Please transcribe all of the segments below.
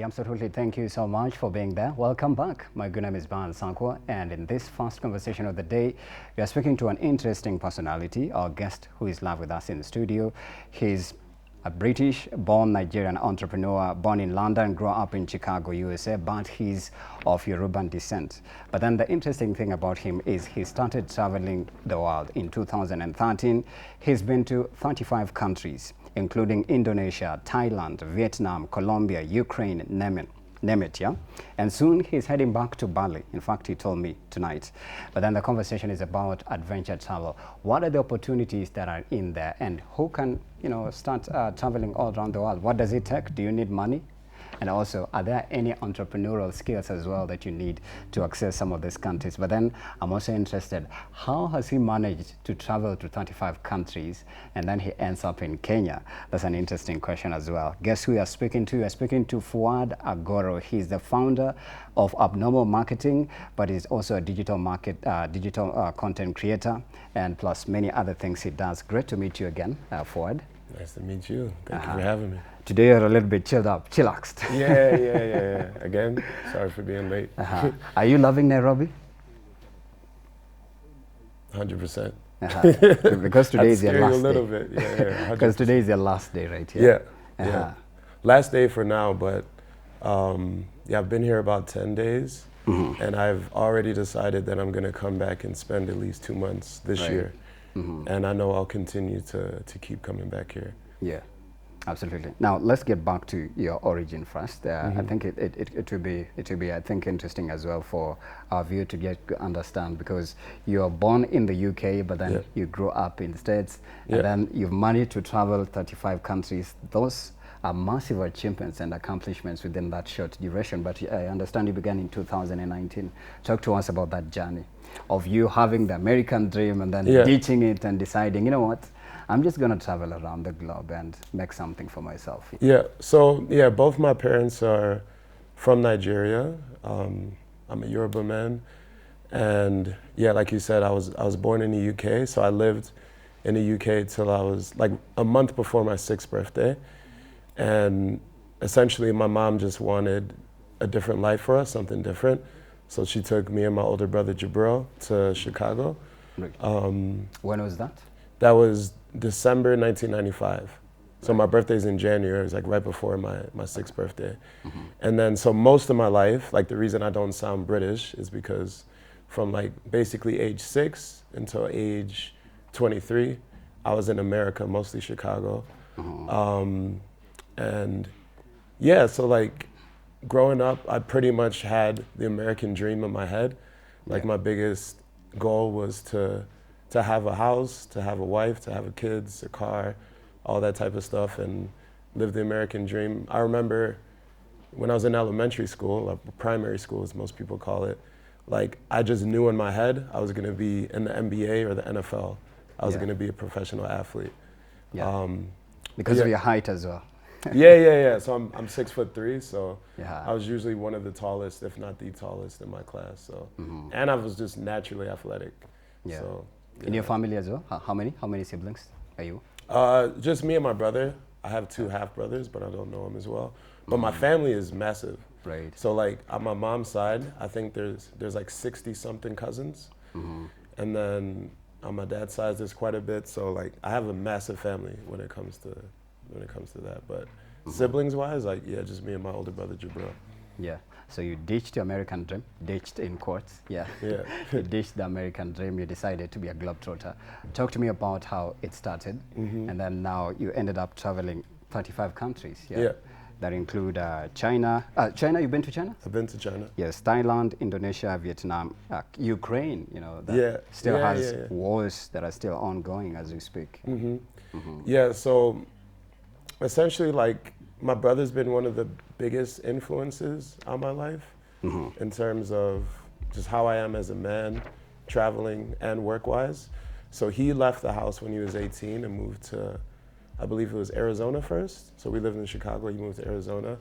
Absolutely. Thank you so much for being there. Welcome back. My good name is Sakwa, and in this first conversation of the day, we are speaking to an interesting personality, our guest who is live with us in the studio. He's a British-born Nigerian entrepreneur, born in London, grew up in Chicago, USA, but he's of Yoruban descent. But then the interesting thing about him is he started traveling the world in 2013. He's been to 35 countries, including Indonesia, Thailand, Vietnam, Colombia, Ukraine, name it, yeah? And soon he's heading back to Bali. In fact, he told me tonight. But then the conversation is about adventure travel. What are the opportunities that are in there, and who can, start traveling all around the world? What does it take? Do you need money? And also, are there any entrepreneurial skills as well that you need to access some of these countries? But then I'm also interested, how has he managed to travel to 35 countries and then he ends up in Kenya? That's an interesting question as well. Guess who you are speaking to? You're speaking to Fuad Agoro. He's the founder of Abnormal Marketing, but he's also a digital content creator, and plus many other things he does. Great to meet you again, Fuad. Nice to meet you. Thank you for having me. Today you're a little bit chillaxed. Yeah. Again, sorry for being late. Are you loving Nairobi? 100%. Because today is your last day. a little bit, yeah. Because today is your last day, right? Here. Yeah. Last day for now, but I've been here about 10 days, and I've already decided that I'm going to come back and spend at least 2 months this year. And I know I'll continue to keep coming back here. Yeah, absolutely. Now let's get back to your origin first. I think it will be I think interesting as well for our viewer to understand, because you're born in the UK, but then you grew up in the States, and then you've managed to travel 35 countries. Those are massive achievements and accomplishments within that short duration. But I understand you began in 2019. Talk to us about that journey of you having the American dream and then ditching it and deciding, you know what, I'm just going to travel around the globe and make something for myself. So both my parents are from Nigeria. I'm a Yoruba man, and like you said, I was born in the UK, so I lived in the UK till I was like a month before my 6th birthday. And essentially my mom just wanted a different life for us, something different. So she took me and my older brother Jabril to Chicago. Right. When was that? That was December 1995. So my birthday's in January. It was like right before my 6th birthday. And then so most of my life, like the reason I don't sound British is because from like basically age 6 until age 23, I was in America, mostly Chicago. And so like growing up, I pretty much had the American dream in my head. Like my biggest goal was to have a house, to have a wife, to have kids, a car, all that type of stuff, and live the American dream. I remember when I was in elementary school, like primary school as most people call it, like I just knew in my head I was gonna be in the NBA or the NFL. I was gonna be a professional athlete. Because of your height as well. So I'm 6'3", so I was usually one of the tallest, if not the tallest in my class. So and I was just naturally athletic. So in your family as well, how many siblings are you? Just me and my brother. I have 2 half brothers, but I don't know them as well. But my family is massive. Right. So like on my mom's side, I think there's like 60 something cousins, and then on my dad's side there's quite a bit. So like I have a massive family when it comes to that. But siblings wise, like just me and my older brother Jabril. So you ditched the American dream, ditched in quotes, You ditched the American dream, you decided to be a globetrotter. Talk to me about how it started, and then now you ended up traveling 35 countries, that include China. China, you've been to China? I've been to China. Yes, Thailand, Indonesia, Vietnam, Ukraine, that still has wars that are still ongoing as we speak. So essentially, like, my brother's been one of the biggest influences on my life in terms of just how I am as a man, traveling and work-wise. So he left the house when he was 18 and moved to, I believe it was Arizona first. So we lived in Chicago, he moved to Arizona.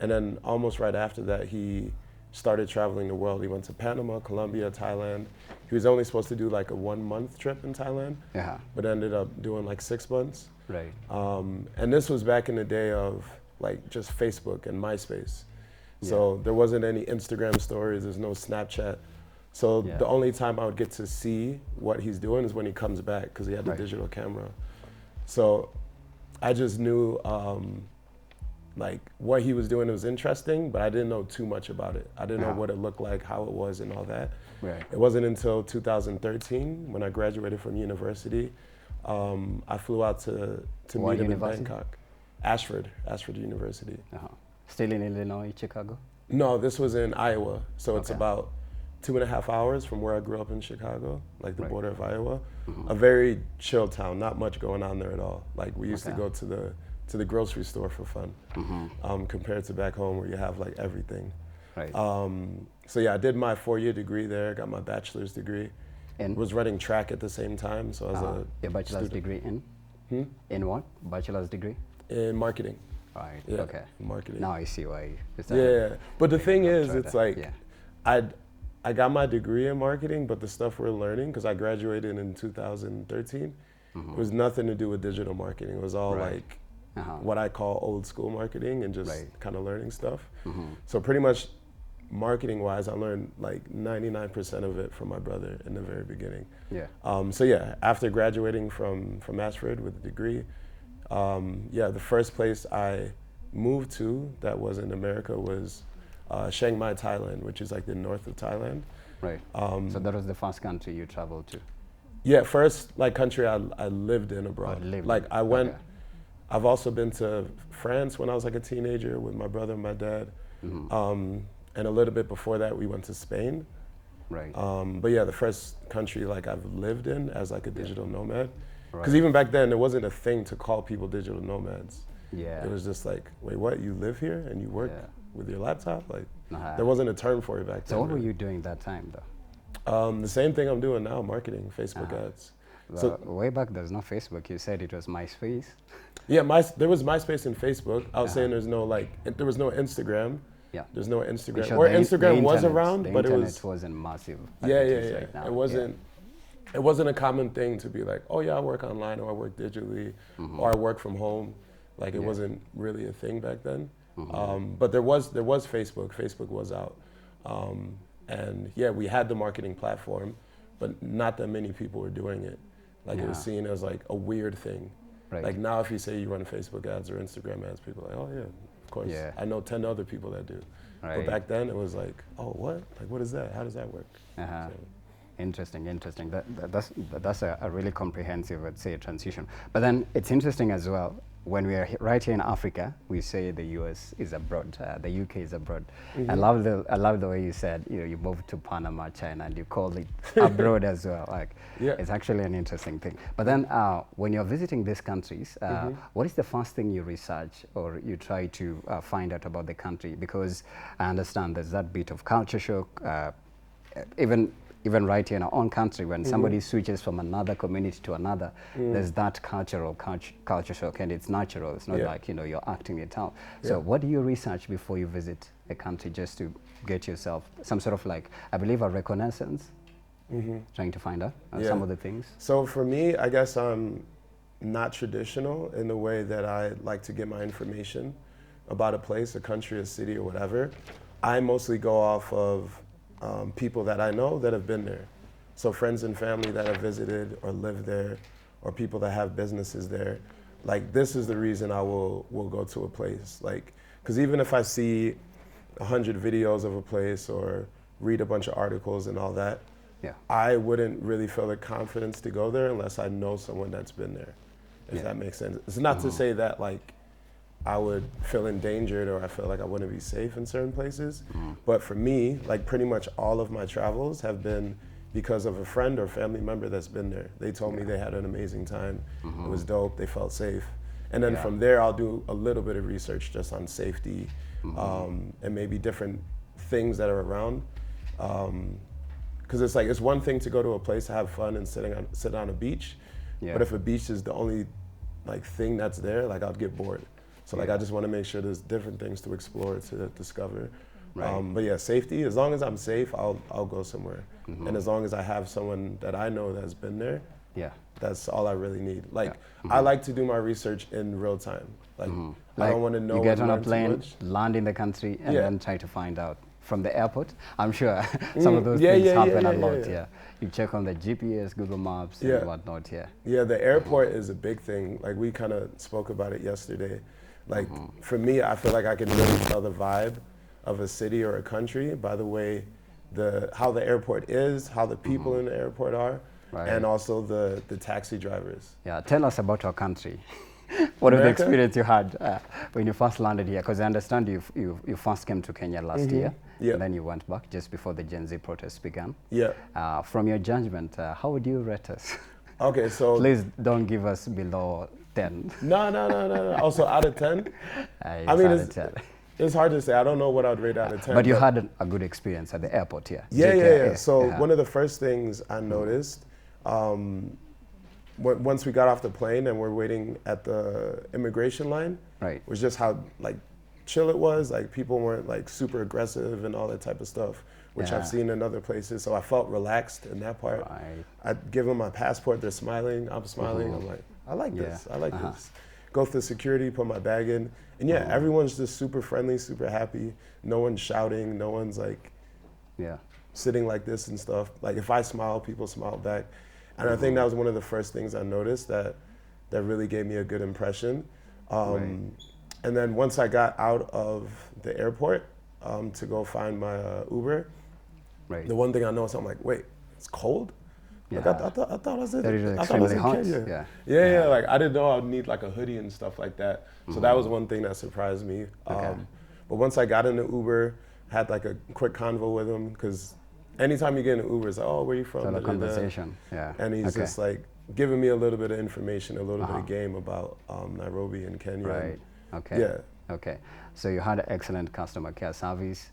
And then almost right after that, he started traveling the world. He went to Panama, Colombia, Thailand. He was only supposed to do like a 1-month trip in Thailand, but ended up doing like 6 months. Right. And this was back in the day of like just Facebook and MySpace. So there wasn't any Instagram stories, there's no Snapchat. So the only time I would get to see what he's doing is when he comes back, because he had the digital camera. So I just knew like what he was doing was interesting, but I didn't know too much about it. I didn't know what it looked like, how it was, and all that. It wasn't until 2013 when I graduated from university. I flew out to meet him in Bangkok. Ashford University. Still in Illinois, Chicago? No, this was in Iowa. So it's about 2.5 hours from where I grew up in Chicago, like the border of Iowa. A very chill town, not much going on there at all. Like we used to go to the grocery store for fun, compared to back home where you have like everything. So yeah, I did my 4-year degree there, got my bachelor's degree. And was running track at the same time, so I was your bachelor's degree in? In what? Bachelor's degree? In marketing. Right, yeah, okay. Marketing. Now I see why. Yeah, but the thing is, it's like, I got my degree in marketing, but the stuff we're learning, because I graduated in 2013, it was nothing to do with digital marketing. It was all like what I call old school marketing and just kind of learning stuff. So pretty much marketing wise, I learned like 99% of it from my brother in the very beginning. So yeah, after graduating from Ashford with a degree, the first place I moved to that was in America was Chiang Mai, Thailand, which is like the north of Thailand. So that was the first country you traveled to? Yeah, first like country I lived in abroad. I went, I've also been to France when I was like a teenager with my brother and my dad. And a little bit before that, we went to Spain. But yeah, the first country like I've lived in as like a digital nomad. Because even back then, there wasn't a thing to call people digital nomads. It was just like, wait, what? You live here and you work with your laptop? Like, there wasn't a term for it back then. So what were you doing that time, though? The same thing I'm doing now, marketing, Facebook ads. So way back, there's no Facebook. You said it was MySpace. Yeah, there was MySpace and Facebook. I was saying there was no Instagram. There's no Instagram. Sure, or Instagram was around, but it wasn't massive. Right now. It wasn't a common thing to be like, oh yeah, I work online or I work digitally or I work from home. Like it wasn't really a thing back then. But there was Facebook. Facebook was out. And yeah, we had the marketing platform, but not that many people were doing it. Like it was seen as like a weird thing. Like now if you say you run Facebook ads or Instagram ads, people are like, oh yeah, of course. I know 10 other people that do. But back then it was like, oh what? Like what is that? How does that work? So, interesting. That's a really comprehensive, I'd say, transition. But then it's interesting as well, when we are right here in Africa, we say the US is abroad, the UK is abroad. I love the way you said, you moved to Panama, China, and you called it abroad as well. Like, it's actually an interesting thing. But then when you're visiting these countries, what is the first thing you research or you try to find out about the country? Because I understand there's that bit of culture shock, even right here in our own country, when somebody switches from another community to another, there's that culture shock, and it's natural. It's not like, you're acting it out. So what do you research before you visit a country, just to get yourself some sort of like, I believe, a reconnaissance, trying to find out some of the things? So for me, I guess I'm not traditional in the way that I like to get my information about a place, a country, a city, or whatever. I mostly go off of people that I know that have been there. So friends and family that have visited or lived there, or people that have businesses there. Like, this is the reason I will go to a place. Like, because even if I see 100 videos of a place or read a bunch of articles and all that, I wouldn't really feel the confidence to go there unless I know someone that's been there, if that makes sense. It's not to say that like I would feel endangered or I feel like I wouldn't be safe in certain places. But for me, like pretty much all of my travels have been because of a friend or family member that's been there. They told me they had an amazing time. It was dope, they felt safe. And then from there, I'll do a little bit of research just on safety and maybe different things that are around. Because it's like, it's one thing to go to a place, have fun and sit on a beach. But if a beach is the only like thing that's there, like I'd get bored. So like I just want to make sure there's different things to explore, to discover. But yeah, safety, as long as I'm safe, I'll go somewhere. And as long as I have someone that I know that's been there, That's all I really need. Like, I like to do my research in real time. Like, I don't want to know. You get and on a learn too plane, much. land in the country, and Yeah. then try to find out from the airport. I'm sure some of those Yeah, things yeah, yeah, happen yeah, a yeah, lot. yeah. You check on the GPS, Google Maps, Yeah. and whatnot. Yeah. Yeah, the airport is a big thing. Like, we kind of spoke about it yesterday. Like, for me, I feel like I can really tell the vibe of a city or a country by the way how the airport is, how the people in the airport are, Right. and also the taxi drivers. Yeah. Tell us about your country. What of the America? experience you had when you first landed here? Because I understand you first came to Kenya last year, Yeah. and then you went back just before the Gen Z protests began. Yeah. From your judgment, how would you rate us? Okay, so Please don't give us below 10. no. Also, out of 10, I It's mean, out of 10. it's hard to say. I don't know what I'd rate out of 10. But you had a good experience at the airport here. Yeah. JKIA. So one of the first things I noticed, once we got off the plane and we're waiting at the immigration line, Right. was just how like chill it was. Like, people weren't like super aggressive and all that type of stuff, which Yeah. I've seen in other places. So I felt relaxed in that part. Right. I give them my passport. They're smiling. I'm smiling. I'm like, I like this. I like this. Go through security, put my bag in, and yeah, everyone's just super friendly, super happy. No one's shouting. No one's like Yeah. sitting like this and stuff. Like, if I smile, people smile back. And I think that was one of the first things I noticed that really gave me a good impression. And then once I got out of the airport to go find my Uber, Right. the one thing I noticed, I'm like, wait, it's cold? Like, Yeah. I thought I was in, That is I thought I was extremely in hot. Kenya. Yeah. Yeah, like, I didn't know I'd need like a hoodie and stuff like that. So that was one thing that surprised me. But once I got in the Uber, had like a quick convo with him, because anytime you get in an Uber, it's like, oh, where you from? So the Da, da, da. conversation. Yeah. And he's Okay. just like giving me a little bit of information, a little bit of game about Nairobi and Kenya. Right. Okay. Yeah. Okay. So you had excellent customer care service,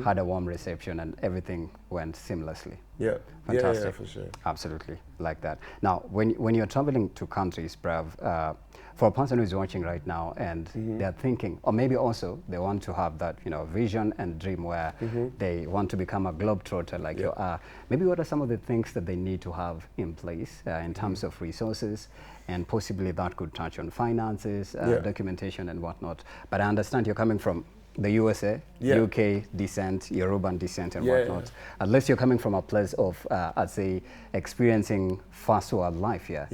had a warm reception, and everything went seamlessly. Yeah. Fantastic. Yeah, for sure. Absolutely, like that. Now, when you're traveling to countries, Prav, for a person who's watching right now and they're thinking, or maybe also they want to have that, vision and dream where they want to become a globetrotter like you are. Maybe what are some of the things that they need to have in place in terms of resources, and possibly that could touch on finances, documentation and whatnot. But I understand you're coming from the USA, UK descent, Yoruban descent and whatnot. Unless you're coming from a place of, I'd say, experiencing first world life here.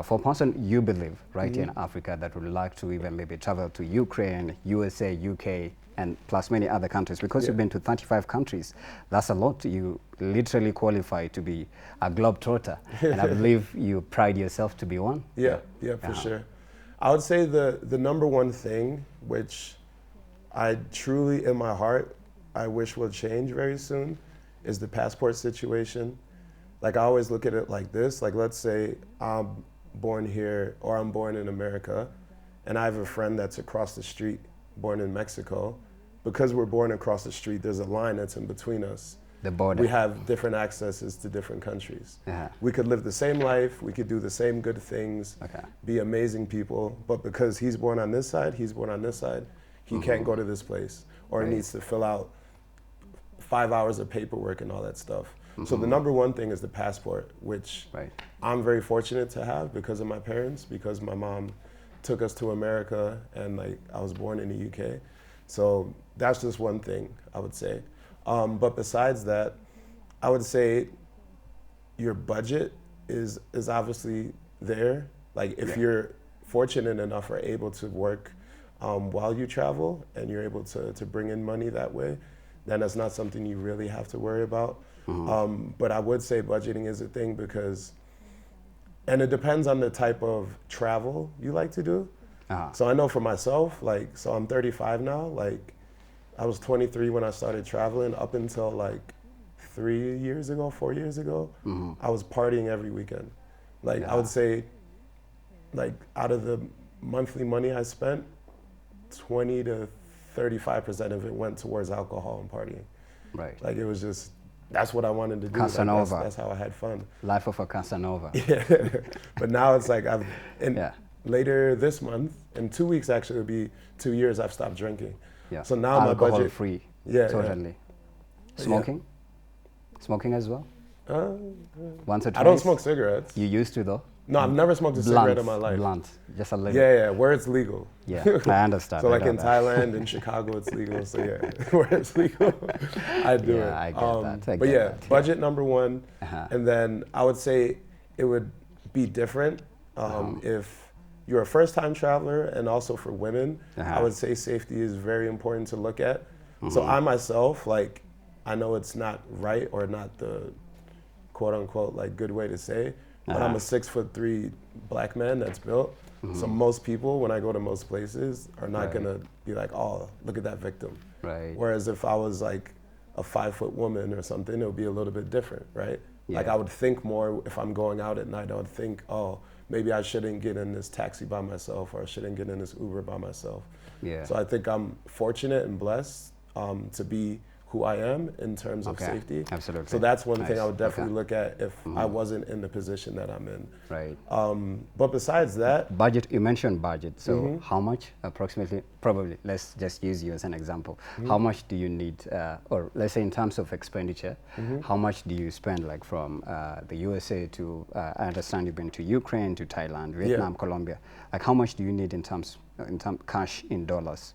For a person you believe right here in Africa that would like to even maybe travel to Ukraine, USA, UK, and plus many other countries, because you've been to 35 countries, that's a lot. You literally qualify to be a globetrotter. And I believe you pride yourself to be one. Yeah, for sure. I would say the number one thing, which I truly, in my heart, I wish will change very soon, is the passport situation. Like, I always look at it like this. Like, let's say I'm born here, or I'm born in America, and I have a friend that's across the street, born in Mexico. Because we're born across the street, there's a line that's in between us. The border. We have different accesses to different countries. We could live the same life, we could do the same good things, be amazing people, but because he's born on this side, he's born on this side, he can't go to this place, or he needs to fill out 5 hours of paperwork and all that stuff. So the number one thing is the passport, which I'm very fortunate to have because of my parents, because my mom took us to America and like I was born in the UK. So that's just one thing I would say. But besides that, I would say your budget is obviously there. Like, if you're fortunate enough or able to work while you travel and you're able to bring in money that way, then that's not something you really have to worry about. But I would say budgeting is a thing because, and it depends on the type of travel you like to do. So I know for myself, like, so I'm 35 now, like, I was 23 when I started traveling. Up until like 4 years ago, I was partying every weekend. Like, I would say, like, out of the monthly money I spent, 20 to 35% of it went towards alcohol and partying. Right. Like, it was just, that's what I wanted to do. Casanova. Like, that's how I had fun. Life of a Casanova. But now it's like later this month, in 2 weeks actually, it'll be 2 years I've stopped drinking. So now alcohol my budget free. Totally. Smoking? Smoking as well? Once or twice? I don't smoke cigarettes. You used to though? No, I've never smoked a cigarette in my life. Blunt, just a little. Yeah, where it's legal. Yeah, I understand. So like in Thailand and Chicago, it's legal. So yeah, where it's legal, I do it. I get that. But yeah, budget number one, and then I would say it would be different if you're a first-time traveler, and also for women, I would say safety is very important to look at. So I myself, like, I know it's not right or not the quote-unquote like good way to say, but I'm a 6'3" black man that's built. So most people, when I go to most places, are not gonna be like, oh, look at that victim. Right. Whereas if I was like a 5-foot woman or something, it would be a little bit different, right? Like I would think more if I'm going out at night, I would think, oh, maybe I shouldn't get in this taxi by myself, or I shouldn't get in this Uber by myself. Yeah. So I think I'm fortunate and blessed to be who I am in terms of safety. Absolutely. So that's one thing I would definitely look at if I wasn't in the position that I'm in. Right. But besides that, budget. You mentioned budget. So how much approximately? Probably. Let's just use you as an example. How much do you need, or let's say in terms of expenditure, how much do you spend, like from the USA to? I understand you've been to Ukraine, to Thailand, Vietnam, Colombia. Like how much do you need in terms cash in dollars?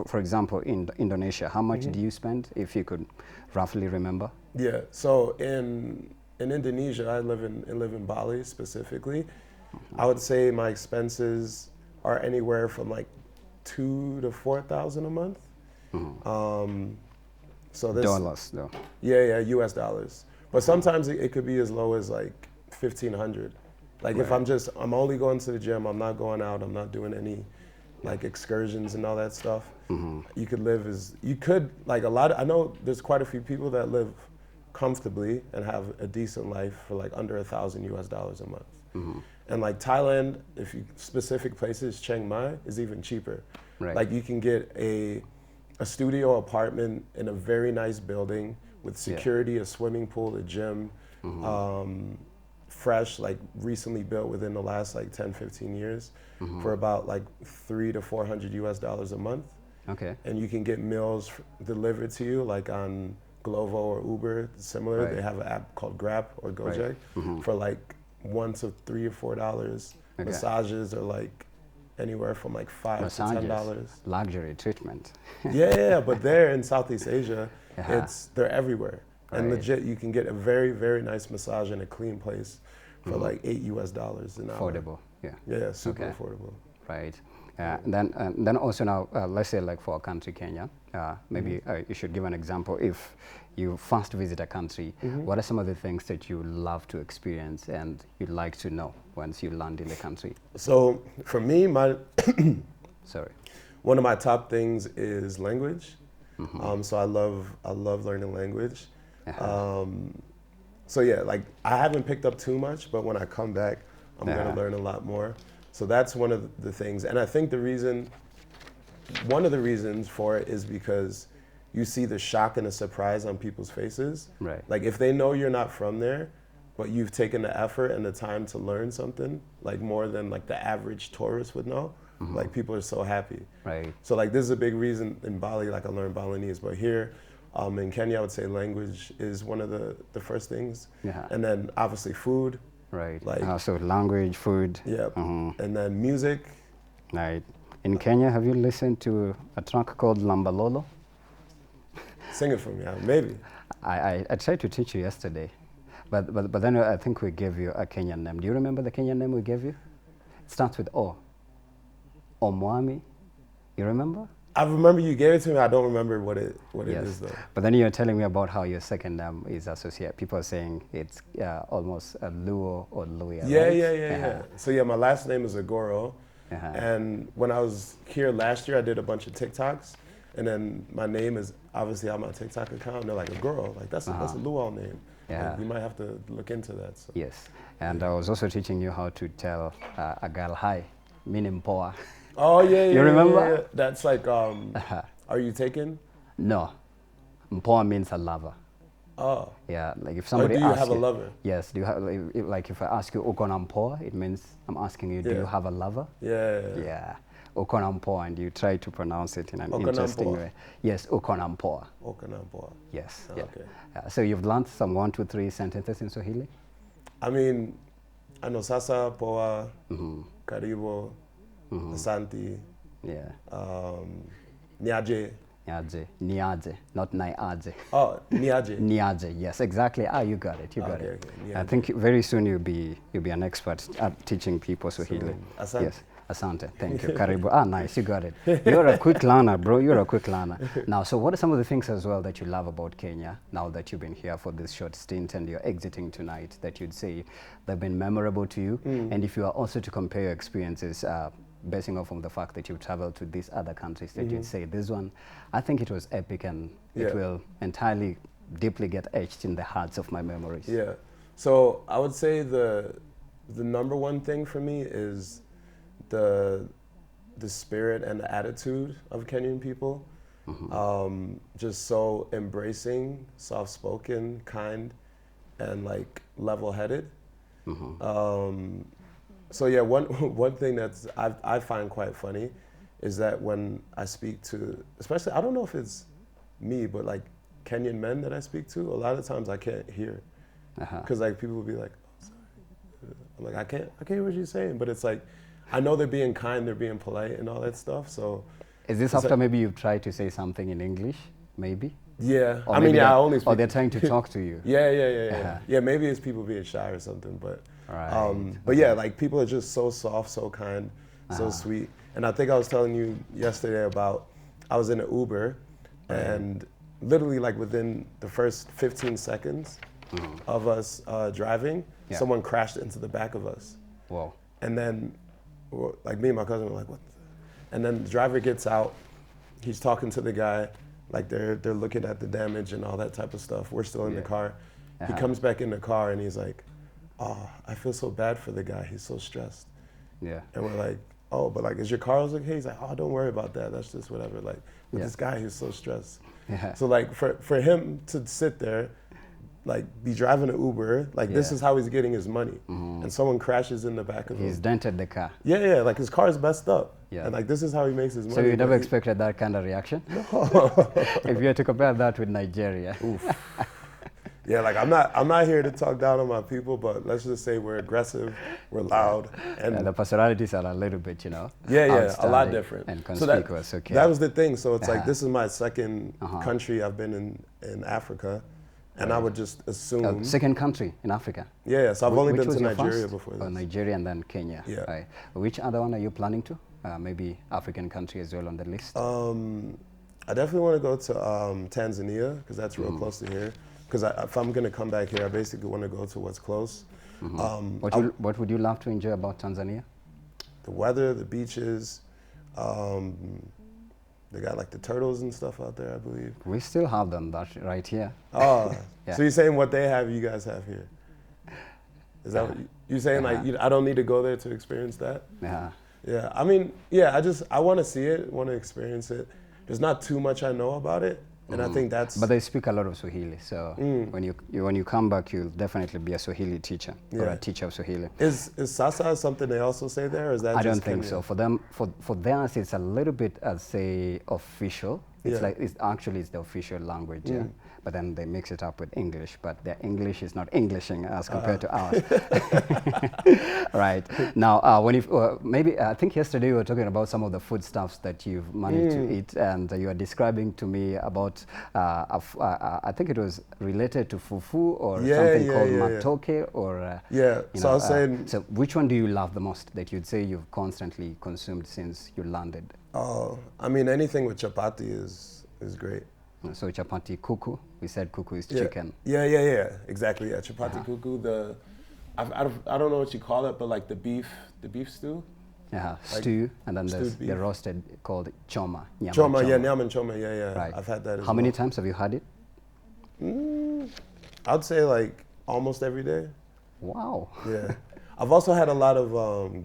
For example, in Indonesia, how much do you spend, if you could roughly remember? Yeah, so in Indonesia, I live in Bali specifically. I would say my expenses are anywhere from like $2,000 to $4,000 a month. So this dollars, though. Yeah, US dollars. But sometimes it could be as low as like $1,500. Like if I'm only going to the gym, I'm not going out, I'm not doing any like excursions and all that stuff. You could live like I know there's quite a few people that live comfortably and have a decent life for like under $1,000 US a month. And like Thailand, if you specific places, Chiang Mai is even cheaper. Right. Like you can get a studio apartment in a very nice building with security, a swimming pool, a gym, fresh, like recently built within the last like 10, 15 years for about like $300 to $400 US a month. Okay. And you can get meals delivered to you like on Glovo or Uber, similar. Right. They have an app called Grab or Gojek for like $1 to $3 or $4. Okay. Massages are like anywhere from like $5 to $10. Luxury treatment. Yeah, but there in Southeast Asia, they're everywhere. And legit, you can get a very, very nice massage in a clean place for like $8 US an hour. Affordable, Yeah, super affordable. Right. Then also now, let's say like for a country, Kenya, maybe you should give an example. If you first visit a country, what are some of the things that you love to experience and you'd like to know once you land in the country? So for me, one of my top things is language. So I love learning language. So yeah, like I haven't picked up too much, but when I come back, I'm gonna learn a lot more. So that's one of the things. And I think one of the reasons for it is because you see the shock and the surprise on people's faces. Right. Like if they know you're not from there, but you've taken the effort and the time to learn something, like more than like the average tourist would know, like people are so happy. Right. So like this is a big reason in Bali, like I learned Balinese, but here in Kenya, I would say language is one of the first things. And then obviously food. Right. Like so language, food. Yeah. And then music. Right. In Kenya, have you listened to a track called Lambalolo? Sing it for me, maybe. I tried to teach you yesterday, but then I think we gave you a Kenyan name. Do you remember the Kenyan name we gave you? It starts with O. Omwami. You remember? I remember you gave it to me. I don't remember what it is though. But then you're telling me about how your second name is associated. People are saying it's almost a Luo or Luya. Yeah, right? yeah. So yeah, my last name is Agoro. And when I was here last year, I did a bunch of TikToks. And then my name is obviously on my TikTok account. And they're like, Agoro, like that's a Luo name. Like, you might have to look into that. So. Yes. And I was also teaching you how to tell a girl hi, meaning poa. Oh yeah, you remember? Yeah. That's like, are you taken? No, mpoa means a lover. Oh. Yeah, like if somebody asks you. Do you have a lover? Yes. Do you have like if I ask you ukona mpoa, it means I'm asking you, do you have a lover? Yeah. Yeah. Ukona mpoa, and you try to pronounce it in an interesting way. Yes, ukona mpoa. Ukona mpoa. Yes. Okay. So you've learned some 1, 2, 3 sentences in Swahili? I mean, I know Sasa, Poa, Karibo, Asante, Yeah. Niaje. Niaje. Niaje, not Niaje. Oh, Niaje. Niaje, yes, exactly. Ah, you got it. You got it. Okay, I think very soon you'll be an expert at teaching people Swahili. Asante. Yes, Asante. Thank you. Karibu. Ah, nice. You got it. You're a quick learner, bro. You're a quick learner. Now, so what are some of the things as well that you love about Kenya now that you've been here for this short stint and you're exiting tonight that you'd say they've been memorable to you? And if you are also to compare your experiences, basing off on the fact that you traveled to these other countries, that you'd say this one, I think it was epic and it will entirely deeply get etched in the hearts of my memories. Yeah. So I would say the number one thing for me is the spirit and the attitude of Kenyan people. Just so embracing, soft-spoken, kind, and like level-headed. So yeah, one thing that's I find quite funny is that when I speak to, especially, I don't know if it's me, but like Kenyan men that I speak to, a lot of times I can't hear. Because like people will be like, oh, sorry. I'm like, I can't hear what you're saying. But it's like, I know they're being kind, they're being polite and all that stuff. So is this after maybe you've tried to say something in English, maybe? Yeah, Or I mean, yeah, I only speak. Or they're trying to talk to you. Yeah. Yeah, maybe it's people being shy or something, but but yeah, like people are just so soft, so kind, so sweet. And I think I was telling you yesterday about, I was in an Uber and literally like within the first 15 seconds of us driving, someone crashed into the back of us. Whoa. And then like me and my cousin were like, what? And then the driver gets out, he's talking to the guy, like they're looking at the damage and all that type of stuff. We're still in the car. He comes back in the car and he's like, oh, I feel so bad for the guy. He's so stressed. Yeah. And we're like, oh, but like, is your car okay? He's like, oh, don't worry about that. That's just whatever. Like, with this guy, he's so stressed. So like, for him to sit there, like be driving an Uber, like this is how he's getting his money. And someone crashes in the back of him. He's dented the car. Yeah, like his car is messed up. And like, this is how he makes his money. So you never expected that kind of reaction? No. If you had to compare that with Nigeria. Oof. Yeah, like I'm not here to talk down on my people, but let's just say we're aggressive, we're loud, and the personalities are a little bit, a lot different and conspicuous. So that was the thing. So it's like, this is my second country I've been in Africa, and I would just assume second country in Africa. Yeah. So I've only been to Nigeria first? before this. Oh, Nigeria and then Kenya. Yeah. Right. Which other one are you planning to? Maybe African country as well on the list. I definitely want to go to Tanzania because that's real close to here. Because if I'm going to come back here, I basically want to go to what's close. What would you love to enjoy about Tanzania? The weather, the beaches. They got like the turtles and stuff out there, I believe. We still have them right here. Oh, so you're saying what they have, you guys have here? Is that what you're saying? Like, I don't need to go there to experience that? Yeah, I mean, I want to see it, want to experience it. There's not too much I know about it. And I think that's... But they speak a lot of Swahili, so when you come back, you'll definitely be a Swahili teacher or a teacher of Swahili. Is Sasa something they also say there, or is that I just don't think Kenya? so. For them, for theirs, it's a little bit as say official. It's like it's the official language, but then they mix it up with English. But their English is not Englishing as compared to ours. Right now, when you maybe I think yesterday you were talking about some of the foodstuffs that you've managed to eat, and you were describing to me about I think it was related to fufu or something called matoke or So I was saying. So which one do you love the most that you'd say you've constantly consumed since you landed? Oh, I mean, anything with chapati is great. So chapati kuku, we said kuku is chicken. Yeah, exactly. Yeah, chapati kuku. I don't know what you call it, but like the beef stew. Yeah, like stew, and then there's the roasted called choma. Choma, nyam and choma. Yeah. Right. I've had that. How many times have you had it? I'd say like almost every day. Wow. Yeah, I've also had a lot of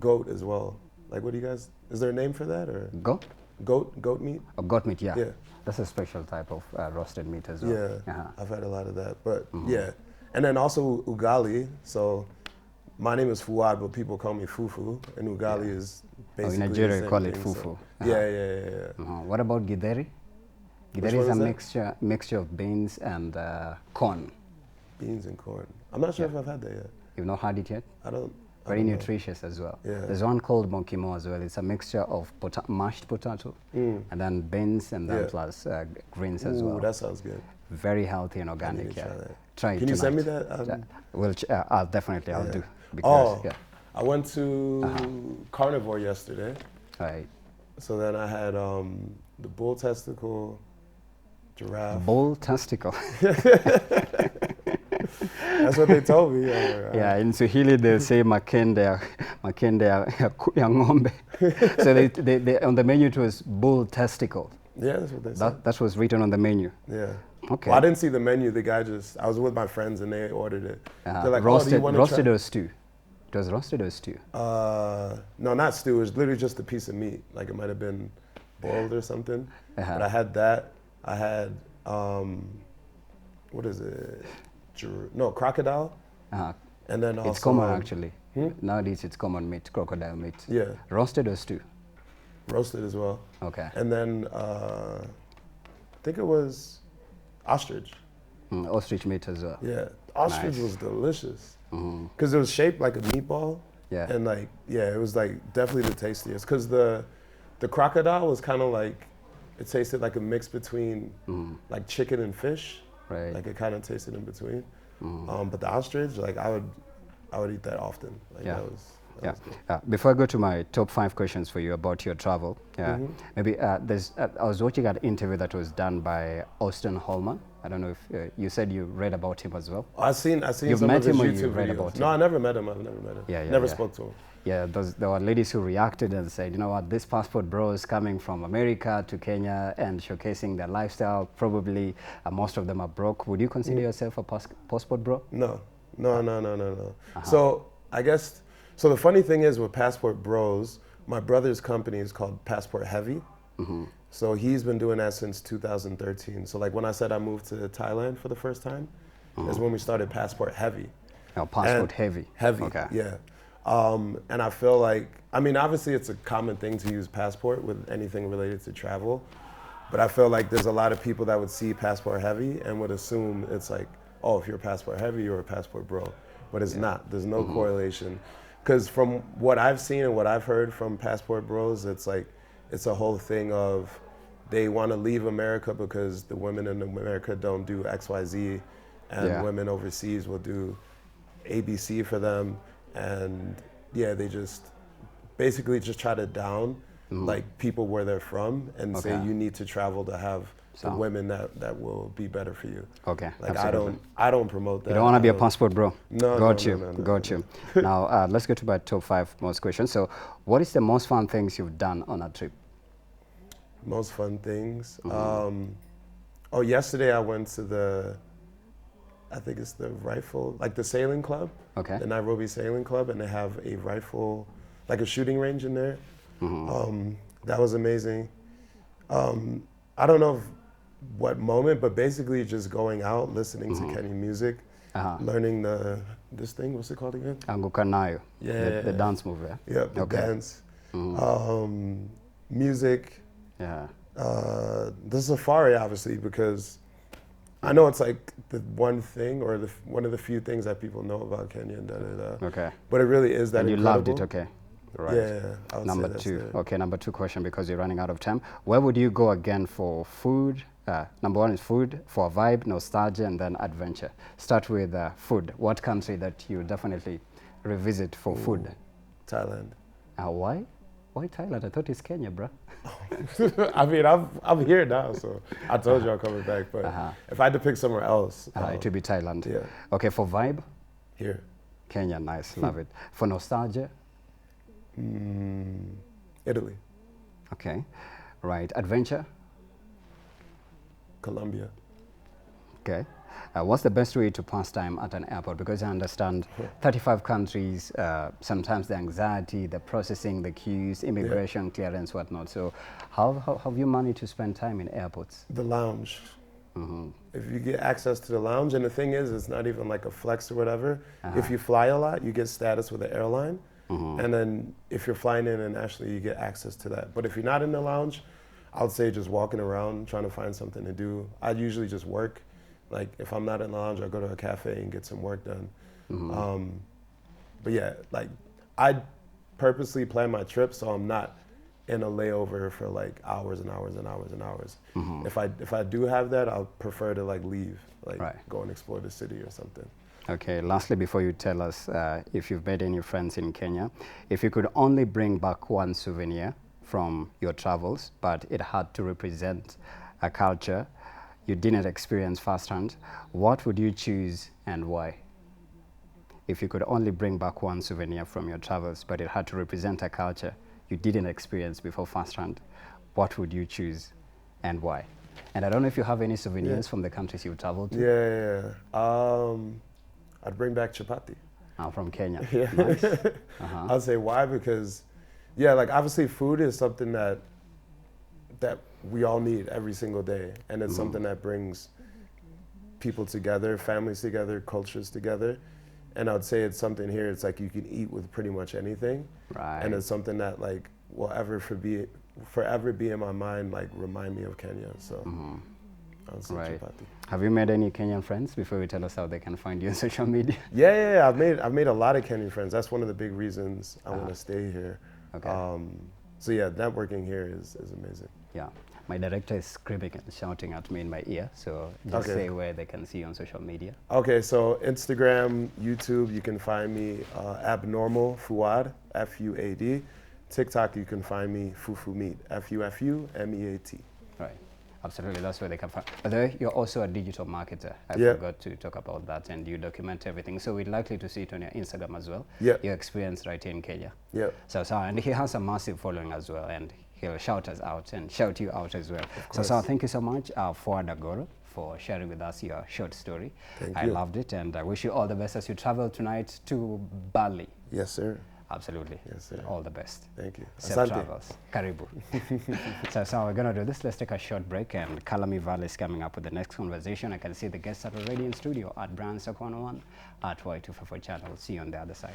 goat as well. Like, what do you guys? Is there a name for that or? Goat? Goat meat? Oh, goat meat, yeah. That's a special type of roasted meat as well. Yeah, I've had a lot of that, but yeah. And then also ugali. So my name is Fuad, but people call me Fufu, and ugali is basically in Nigeria the you call it thing, fufu. So. Yeah. What about githeri? Githeri is a mixture of beans and corn. Beans and corn. I'm not sure if I've had that yet. You've not had it yet? I don't. Very nutritious as well. Yeah. There's one called mokimo as well. It's a mixture of mashed potato and then beans and then plus greens as well. That sounds good. Very healthy and organic. Try Yeah. that. Try it Can you send me tonight. that? I'll definitely I'll do. Because, I went to Carnivore yesterday. Right. So then I had the bull testicle, giraffe. Bull testicle. That's what they told me. Yeah, in Swahili they say makende ya ng'ombe. So they on the menu it was bull testicle. Yeah, that's what they said. That was written on the menu. Yeah. Okay. Well, I didn't see the menu. The guy I was with my friends and they ordered it. They're like, roasted or stew? It was roasted or stew? No, not stew. It was literally just a piece of meat. Like it might have been boiled or something. But I had that. I had, what is it? Crocodile. And then also... It's common actually. Nowadays it's common meat, crocodile meat. Yeah. Roasted or stew? Roasted as well. Okay. And then I think it was ostrich. Ostrich meat as well. Yeah. Ostrich was delicious. Because it was shaped like a meatball. Yeah. And like, it was like definitely the tastiest. Because the crocodile was kind of like, it tasted like a mix between like chicken and fish. Right. Like it kind of tasted in between. But the ostrich, like I would eat that often. Like that was before I go to my top 5 questions for you about your travel, maybe I was watching an interview that was done by Auston Holleman. I don't know if you said you read about him as well. I've seen You've some met of his him or YouTube you read videos. about him? No, I never met him. I've never met him. Never spoke to him. Yeah, there were ladies who reacted and said, you know what, this passport bros coming from America to Kenya and showcasing their lifestyle, probably most of them are broke. Would you consider yourself a passport bro? No. So I guess, the funny thing is with Passport Bros, my brother's company is called Passport Heavy. So he's been doing that since 2013. So like when I said I moved to Thailand for the first time, is when we started Passport Heavy. Oh, Passport Heavy. Heavy, okay. Yeah. And I feel like, I mean, obviously it's a common thing to use passport with anything related to travel, but I feel like there's a lot of people that would see Passport Heavy and would assume it's like, oh, if you're Passport Heavy, you're a Passport Bro. But it's not. There's no correlation. Because from what I've seen and what I've heard from Passport Bros, it's like, it's a whole thing of they want to leave America because the women in America don't do XYZ, and women overseas will do ABC for them. And they just basically just try to down like people where they're from and say you need to travel to have the women that will be better for you. Okay. Like absolutely. I don't promote that. You don't want to be a passport bro. No. Got you. No. Now let's go to my top 5 most questions. So what is the most fun things you've done on a trip? Most fun things. Yesterday I went to I think it's the rifle, like the sailing club. Okay. The Nairobi Sailing Club, and they have a rifle, like a shooting range in there. That was amazing. I don't know what moment, but basically just going out, listening to Kenyan music, learning this thing, what's it called again? Anguka Nayo. Yeah. The dance move, yeah? Yeah, the dance. Music. Yeah. The safari, obviously, because I know it's like the one thing or one of the few things that people know about Kenya. Okay. But it really is that and you incredible. loved it, okay. Right. Yeah, I would number say that's 2. it. Okay, number 2 question because you're running out of time. Where would you go again for food? Number 1 is food, for a vibe, nostalgia, and then adventure. Start with food. What country that you definitely revisit for food? Thailand. Why? Why Thailand? I thought it's Kenya, bro. I mean, I'm here now, so I told you I'm coming back. But if I had to pick somewhere else, it would be Thailand. Yeah. Okay, for vibe? Here. Kenya, nice, love it. For nostalgia? Italy. Okay, right. Adventure? Colombia. Okay. What's the best way to pass time at an airport? Because I understand 35 countries, sometimes the anxiety, the processing, the queues, immigration, clearance, whatnot. So how have you managed to spend time in airports? The lounge. If you get access to the lounge, and the thing is, it's not even like a flex or whatever. If you fly a lot, you get status with the airline. And then if you're flying internationally, you get access to that. But if you're not in the lounge, I would say just walking around, trying to find something to do. I'd usually just work. Like if I'm not in the lounge, I go to a cafe and get some work done. But yeah, like I purposely plan my trip so I'm not in a layover for like hours and hours and hours and hours. If I do have that, I'll prefer to like leave, like go and explore the city or something. Okay, lastly, before you tell us if you've made any friends in Kenya, if you could only bring back one souvenir from your travels, but it had to represent a culture you didn't experience firsthand, what would you choose and why? If you could only bring back one souvenir from your travels, but it had to represent a culture you didn't experience before firsthand, what would you choose and why? And I don't know if you have any souvenirs from the countries you've traveled Yeah. to. I'd bring back chapati. From Kenya. Yeah. Nice. I'll say why, because yeah, like obviously food is something that we all need every single day, and it's something that brings people together, families together, cultures together. And I would say it's something here, it's like you can eat with pretty much anything. Right. And it's something that like will forever be in my mind, like remind me of Kenya. So I would say chapati. Have you made any Kenyan friends before you tell us how they can find you on social media? Yeah. I've made a lot of Kenyan friends. That's one of the big reasons I want to stay here. Okay. So yeah, networking here is amazing. Yeah. My director is screaming and shouting at me in my ear, so just say where they can see you on social media. Okay, so Instagram, YouTube, you can find me Abnormal Fuad, F-U-A-D. TikTok, you can find me Fufu Meat, F-U-F-U-M-E-A-T. Right, absolutely, that's where they can find. By the way, you're also a digital marketer. I forgot to talk about that, and you document everything. So we're likely to see it on your Instagram as well. Yeah. Your experience right here in Kenya. Yeah. So, and he has a massive following as well, and he'll shout us out and shout you out as well. So thank you so much, Fuad Agoro, for sharing with us your short story. I loved it, and I wish you all the best as you travel tonight to Bali. Yes, sir. Absolutely. Yes, sir. All the best. Thank you. Safe travels. Karibu. So we're going to do this. Let's take a short break, and Kalami Valley is coming up with the next conversation. I can see the guests are already in studio at Brand Sakwa I at Y254 channel. See you on the other side.